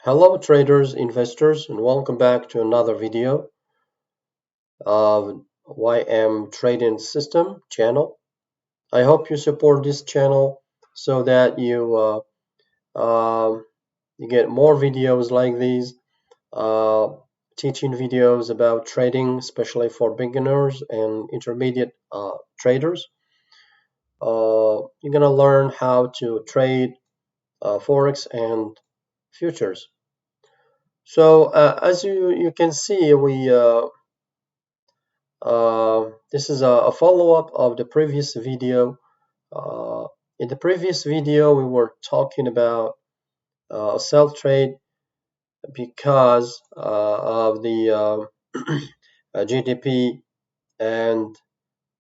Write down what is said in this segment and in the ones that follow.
Hello traders, investors, and welcome back to another video of YM Trading System channel. I hope you support this channel so that you get more videos like these, uh, teaching videos about trading, especially for beginners and intermediate traders. You're gonna learn how to trade forex and futures. So as you can see, this is a follow-up of the previous video. Uh, in the previous video, we were talking about sell trade because of the GDP and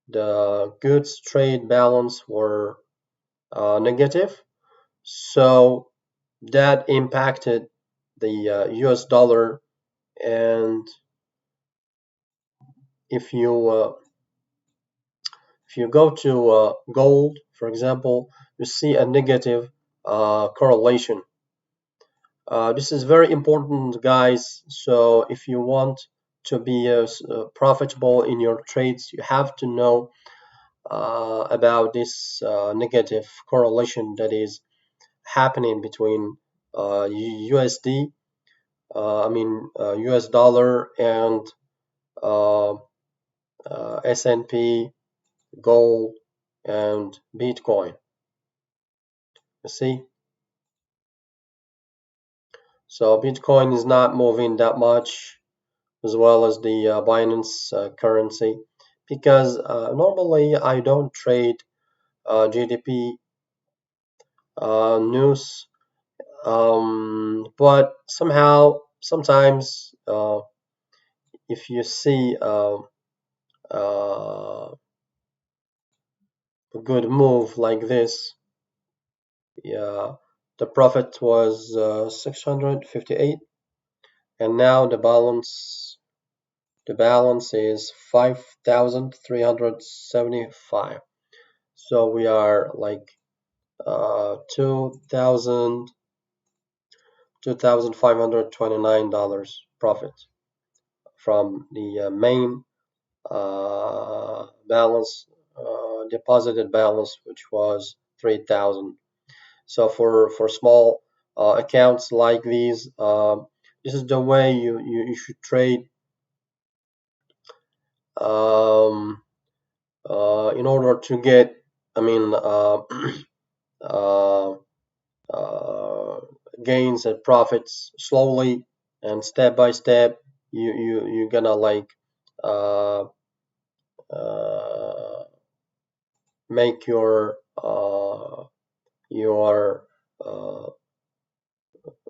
the goods trade balance were negative. So that impacted the US dollar. And if you if you go to gold, for example, you see a negative correlation. This is very important, guys. So if you want to be profitable in your trades, you have to know about this negative correlation that is happening between USD, US dollar, and uh, S&P, gold, and Bitcoin. You see, so Bitcoin is not moving that much, as well as the Binance currency, because normally I don't trade GDP news, but sometimes if you see a good move like this, yeah, the profit was 658, and now the balance is 5,375. So we are like 2,529 dollars profit from the main balance, deposited balance, which was 3,000. So for small accounts like these, this is the way you should trade, um, in order to get, I mean, uh, uh, gains and profits slowly and step by step. You're gonna like uh, uh, make your uh,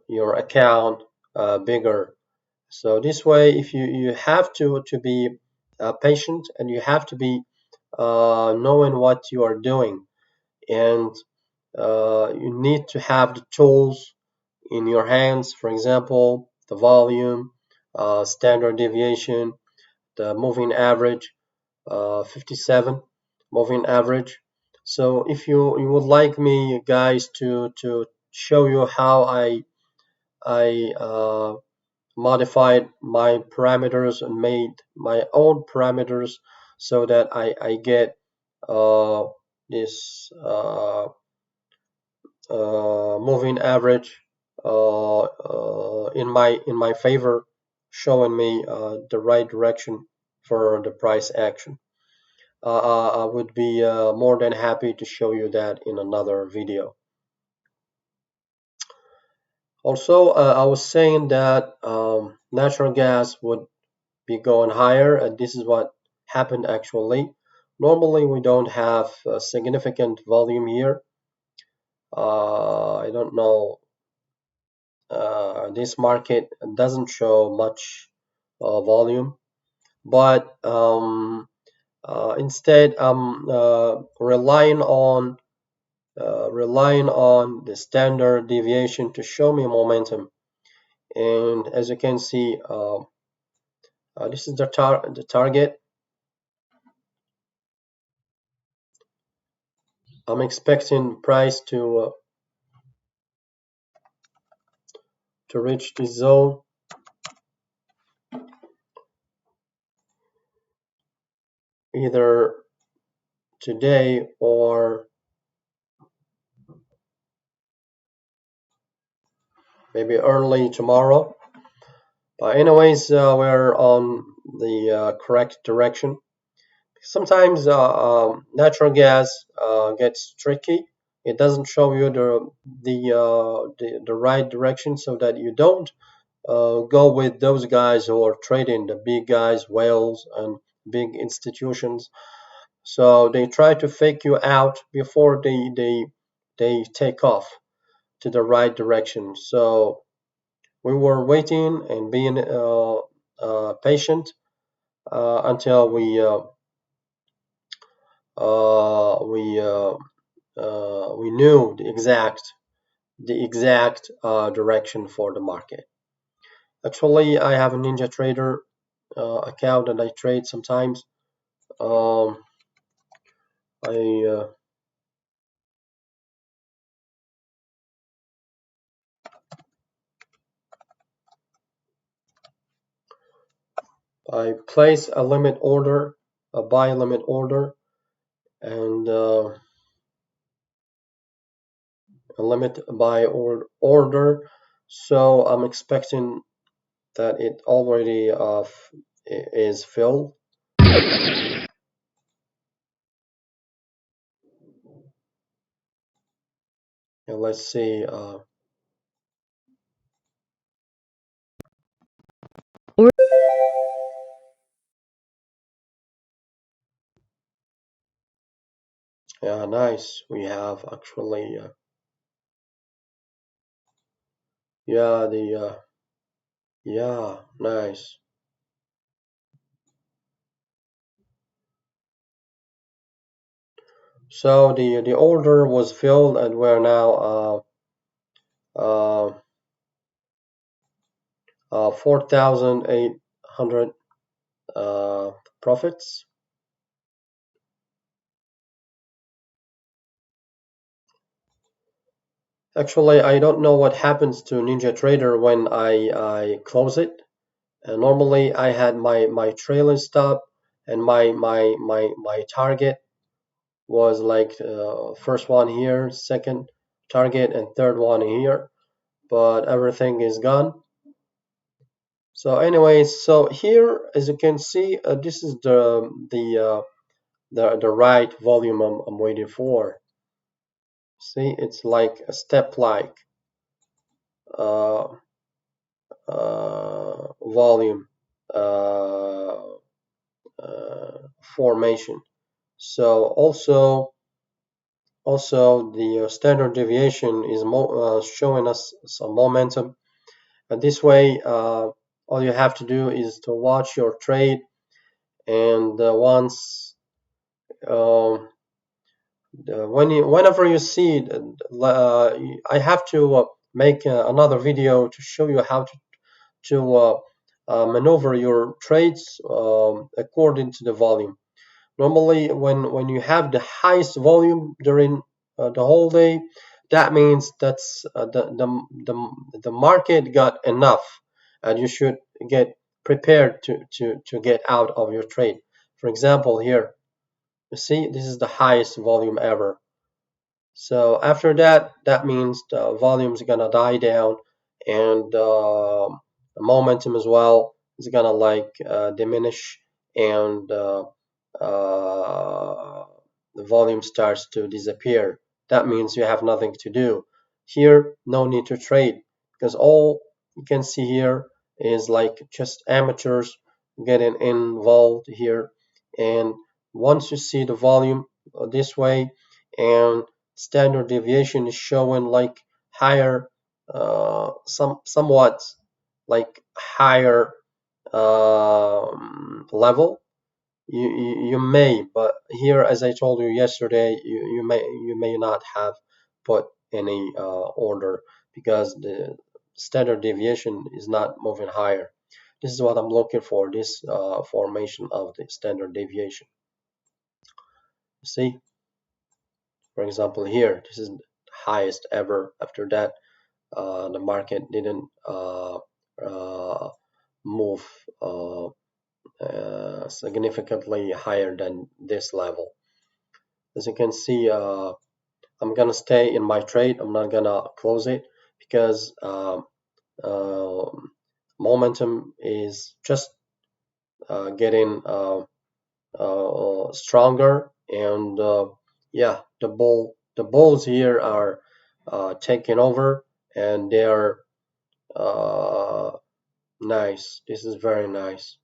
your account bigger. So this way, if you have to be patient, and you have to be knowing what you are doing, and you need to have the tools in your hands. For example, the volume, standard deviation, the moving average, 57 moving average. So if you would like me, guys, to show you how I modified my parameters and made my own parameters so that I get uh, this moving average in my favor, showing me the right direction for the price action. I would be more than happy to show you that in another video. Also, I was saying that natural gas would be going higher, and this is what happened actually. Normally, we don't have a significant volume here. I don't know. This market doesn't show much volume, but instead, I'm relying on the standard deviation to show me momentum. And as you can see, this is the target. I'm expecting price to reach this zone, either today or maybe early tomorrow. But anyways, we're on the correct direction. Sometimes natural gas gets tricky. It doesn't show you the right direction, so that you don't go with those guys who are trading, the big guys, whales, and big institutions. So they try to fake you out before they take off to the right direction. So we were waiting and being patient until uh, we uh, we knew the exact direction for the market. Actually, I have a Ninja Trader account and I trade sometimes. Um, I I place a limit order, a buy limit order, and a limit buy order. So I'm expecting that it already is filled. And let's see. Yeah, nice. We have actually. Yeah, the yeah, nice. So the order was filled, and we're now 4,800 profits. Actually, I don't know what happens to Ninja Trader when I close it. Normally, I had my trailing stop and my target was like first one here, second target, and third one here. But everything is gone. So, anyways, so here, as you can see, this is the right volume I'm waiting for. See, it's like a step like uh, volume uh, formation. So also the standard deviation is showing us some momentum. And this way, all you have to do is to watch your trade, and once um, whenever you see it, I have to make another video to show you how to maneuver your trades according to the volume. Normally, when you have the highest volume during the whole day, that means that's the market got enough, and you should get prepared to get out of your trade. For example, here you see this is the highest volume ever. So after that, that means the volume is gonna die down, and the momentum as well is gonna like diminish, and uh, the volume starts to disappear. That means you have nothing to do. Here, no need to trade, because all you can see here is like just amateurs getting involved here. And once you see the volume this way, and standard deviation is showing like higher, somewhat like higher level, you may, but here, as I told you yesterday, you may not have put any order, because the standard deviation is not moving higher. This is what I'm looking for, this formation of the standard deviation. See, for example, here, this is the highest ever. After that, the market didn't uh, move significantly higher than this level. As you can see, I'm gonna stay in my trade. I'm not gonna close it because uh, momentum is just getting stronger, and yeah, the bulls here are taking over, and they are uh, nice. This is very nice,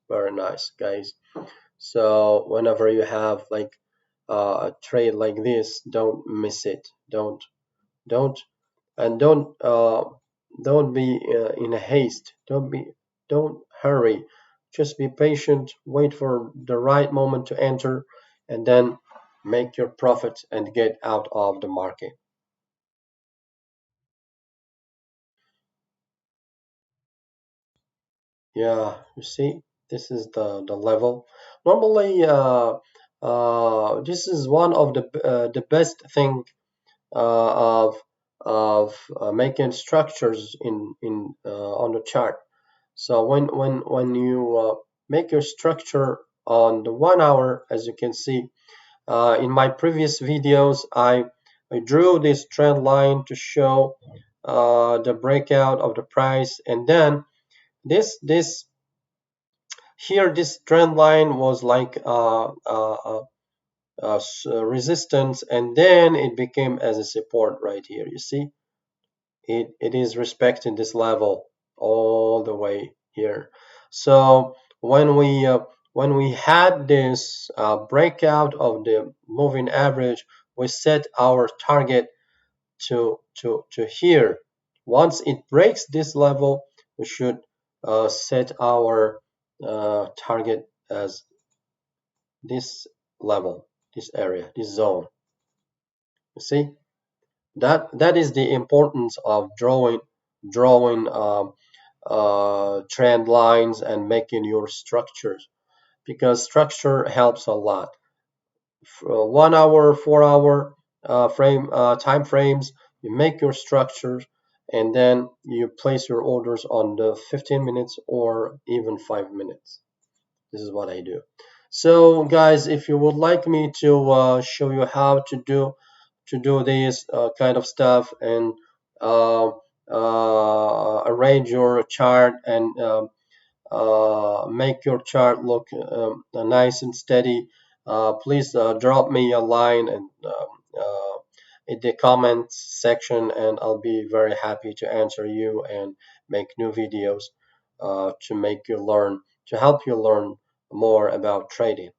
guys. So whenever you have like a trade like this, don't miss it. Don't and don't be in a haste. Don't hurry. Just be patient. Wait for the right moment to enter, and then make your profit and get out of the market. Yeah, you see, this is the level. Normally, this is one of the best thing of making structures in on the chart. So when you make your structure on the 1 hour, as you can see, in my previous videos, I drew this trend line to show the breakout of the price, and then this here this trend line was like resistance, and then it became as a support right here. You see, it is respecting this level all the way here. So when we had this breakout of the moving average, we set our target to here. Once it breaks this level, we should set our target as this level, this area, this zone. You see, that is the importance of drawing trend lines and making your structures, because structure helps a lot. 1 hour, 4 hour frame time frames, you make your structures, and then you place your orders on the 15 minutes or even 5 minutes. This is what I do. So guys, if you would like me to show you how to do this kind of stuff, and uh, arrange your chart, and make your chart look nice and steady, please drop me a line and in the comments section, and I'll be very happy to answer you and make new videos to make you learn, to help you learn more about trading.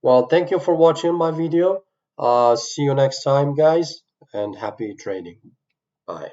Well, thank you for watching my video. See you next time, guys, and happy trading. Bye.